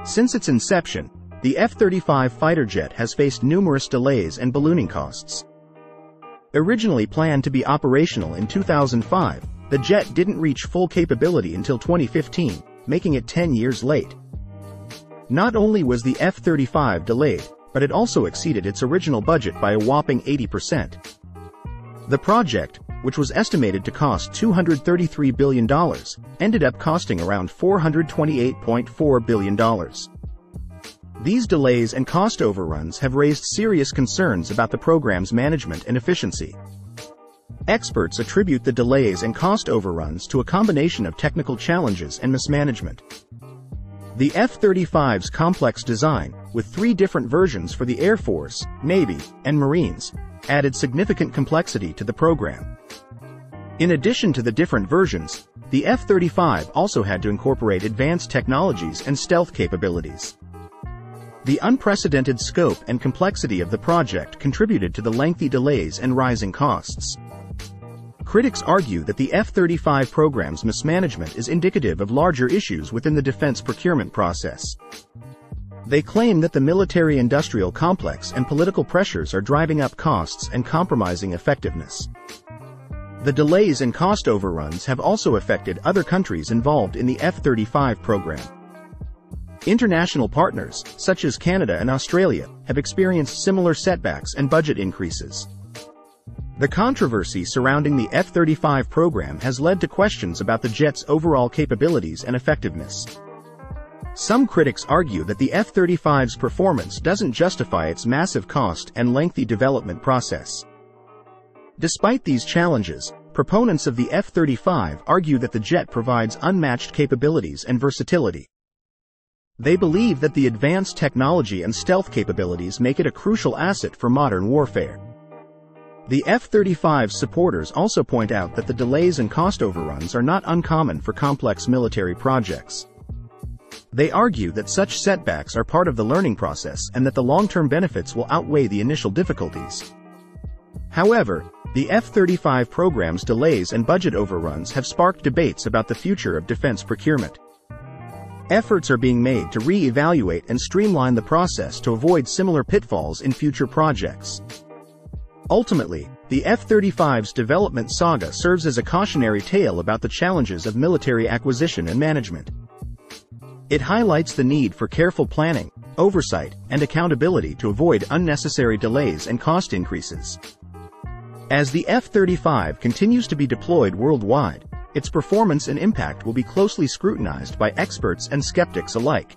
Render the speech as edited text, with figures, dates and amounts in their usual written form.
Since its inception, the F-35 fighter jet has faced numerous delays and ballooning costs. Originally planned to be operational in 2005, the jet didn't reach full capability until 2015, making it 10 years late. Not only was the F-35 delayed, but it also exceeded its original budget by a whopping 80%. The project, which was estimated to cost $233 billion, ended up costing around $428.4 billion. These delays and cost overruns have raised serious concerns about the program's management and efficiency. Experts attribute the delays and cost overruns to a combination of technical challenges and mismanagement. The F-35's complex design, with 3 different versions for the Air Force, Navy, and Marines, added significant complexity to the program. In addition to the different versions, the F-35 also had to incorporate advanced technologies and stealth capabilities. The unprecedented scope and complexity of the project contributed to the lengthy delays and rising costs. Critics argue that the F-35 program's mismanagement is indicative of larger issues within the defense procurement process. They claim that the military-industrial complex and political pressures are driving up costs and compromising effectiveness. The delays and cost overruns have also affected other countries involved in the F-35 program. International partners, such as Canada and Australia, have experienced similar setbacks and budget increases. The controversy surrounding the F-35 program has led to questions about the jet's overall capabilities and effectiveness. Some critics argue that the F-35's performance doesn't justify its massive cost and lengthy development process. Despite these challenges, proponents of the F-35 argue that the jet provides unmatched capabilities and versatility. They believe that the advanced technology and stealth capabilities make it a crucial asset for modern warfare. The F-35's supporters also point out that the delays and cost overruns are not uncommon for complex military projects. They argue that such setbacks are part of the learning process and that the long-term benefits will outweigh the initial difficulties. However, the F-35 program's delays and budget overruns have sparked debates about the future of defense procurement. Efforts are being made to re-evaluate and streamline the process to avoid similar pitfalls in future projects. Ultimately, the F-35's development saga serves as a cautionary tale about the challenges of military acquisition and management. It highlights the need for careful planning, oversight, and accountability to avoid unnecessary delays and cost increases. As the F-35 continues to be deployed worldwide, its performance and impact will be closely scrutinized by experts and skeptics alike.